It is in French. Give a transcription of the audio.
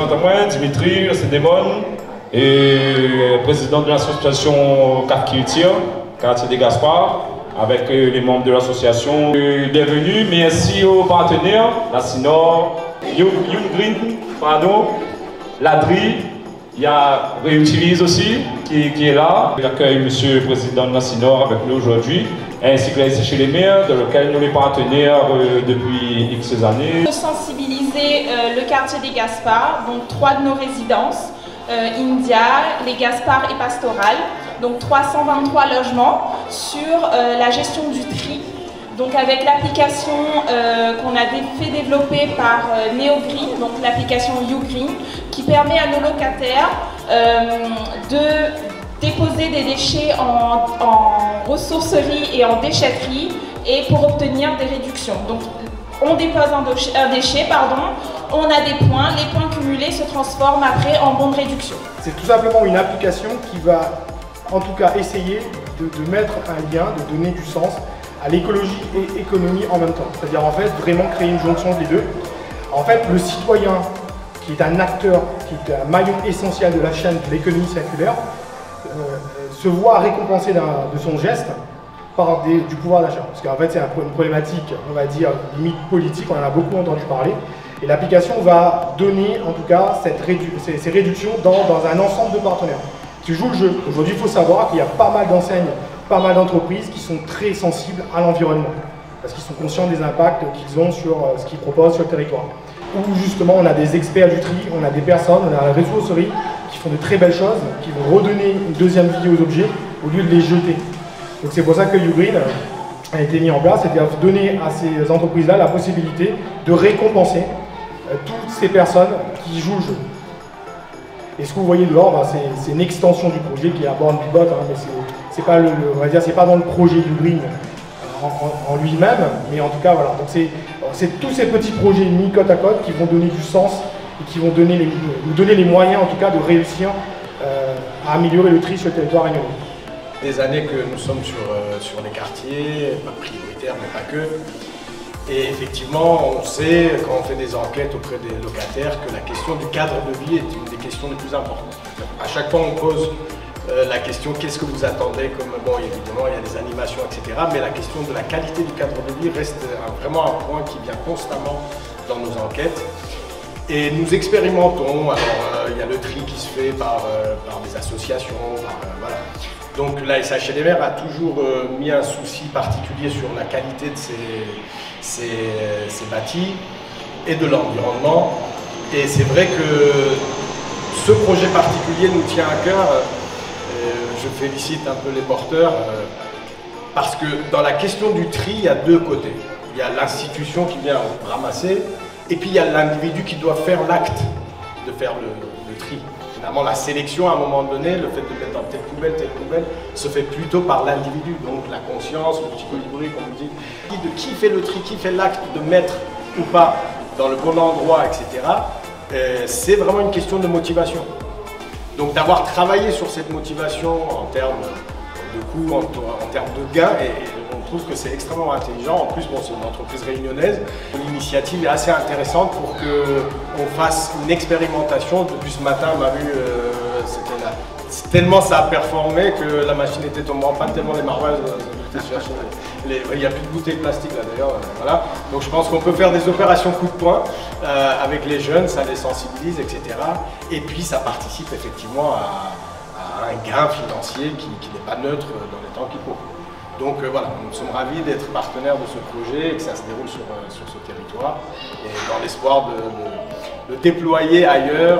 représentant moi, Dimitri Cédémon, et président de l'association Quartier des Gaspard, avec les membres de l'association. Bienvenue, merci aux partenaires, la Sinor, Young Green, pardon, l'Adri, il y a Réutilise aussi qui est là. J'accueille monsieur le président de la Sinor avec nous aujourd'hui, ainsi que la chez les maires, dans lequel nous les partenaires depuis X années. Sensibiliser le quartier des Gaspard, donc 3 de nos résidences, India, les Gaspard et Pastoral, donc 323 logements sur la gestion du tri. Donc avec l'application qu'on a fait développer par NeoGreen, donc l'application YouGreen, qui permet à nos locataires de déposer des déchets en ressourcerie et en déchetterie et pour obtenir des réductions. Donc on dépose un déchet, on a des points, les points cumulés se transforment après en bons de réduction. C'est tout simplement une application qui va en tout cas essayer de mettre un lien, de donner du sens à l'écologie et économie en même temps. C'est-à-dire en fait vraiment créer une jonction des deux. En fait le citoyen qui est un acteur, qui est un maillon essentiel de la chaîne de l'économie circulaire, se voit récompensé de son geste par du pouvoir d'achat. Parce qu'en fait c'est une problématique, on va dire, limite politique, on en a beaucoup entendu parler. Et l'application va donner en tout cas ces réductions dans un ensemble de partenaires qui jouent le jeu. Aujourd'hui il faut savoir qu'il y a pas mal d'enseignes, pas mal d'entreprises qui sont très sensibles à l'environnement. Parce qu'ils sont conscients des impacts qu'ils ont sur ce qu'ils proposent sur le territoire. Où justement on a des experts du tri, on a des personnes, on a la ressourcerie qui font de très belles choses, qui vont redonner une deuxième vie aux objets au lieu de les jeter. Donc c'est pour ça que YouGreen a été mis en place, c'est-à-dire donner à ces entreprises-là la possibilité de récompenser toutes ces personnes qui jouent le jeu. Et ce que vous voyez dehors, c'est une extension du projet qui aborde Bibot, mais c'est pas on va dire, c'est pas dans le projet YouGreen en lui-même, mais en tout cas voilà. Donc c'est tous ces petits projets mis côte à côte qui vont donner du sens et qui vont nous donner les moyens en tout cas de réussir à améliorer le tri sur le territoire réunionnais. Des années que nous sommes sur les quartiers, pas prioritaires mais pas que. Et effectivement, on sait, quand on fait des enquêtes auprès des locataires, que la question du cadre de vie est une des questions les plus importantes. À chaque fois, on pose la question qu'est-ce que vous attendez comme, bon, évidemment, il y a des animations, etc. Mais la question de la qualité du cadre de vie reste vraiment un point qui vient constamment dans nos enquêtes. Et nous expérimentons, alors il y a le tri qui se fait par des associations, voilà. Donc la SHLMR a toujours mis un souci particulier sur la qualité de ces bâtis et de l'environnement. Et c'est vrai que ce projet particulier nous tient à cœur. Je félicite un peu les porteurs parce que dans la question du tri, il y a deux côtés. Il y a l'institution qui vient ramasser et puis il y a l'individu qui doit faire l'acte de faire le tri. Finalement, la sélection, à un moment donné, le fait de mettre dans telle poubelle, se fait plutôt par l'individu. Donc la conscience, le petit colibri, comme vous dites, de qui fait le tri, qui fait l'acte de mettre ou pas dans le bon endroit, etc. C'est vraiment une question de motivation. Donc d'avoir travaillé sur cette motivation en termes de coûts, en termes de gains, et on trouve que c'est extrêmement intelligent. En plus, bon, c'est une entreprise réunionnaise. L'initiative est assez intéressante pour qu'on fasse une expérimentation. Depuis ce matin, on m'a vu, c'était là. Tellement ça a performé que la machine était tombée en panne, tellement les maroilles il n'y a plus de bouteilles de plastique là d'ailleurs. Voilà. Donc je pense qu'on peut faire des opérations coup de poing avec les jeunes, ça les sensibilise, etc. Et puis ça participe effectivement à un gain financier qui n'est pas neutre dans les temps qui courent. Donc voilà, nous sommes ravis d'être partenaires de ce projet et que ça se déroule sur ce territoire. Et dans l'espoir de le déployer ailleurs.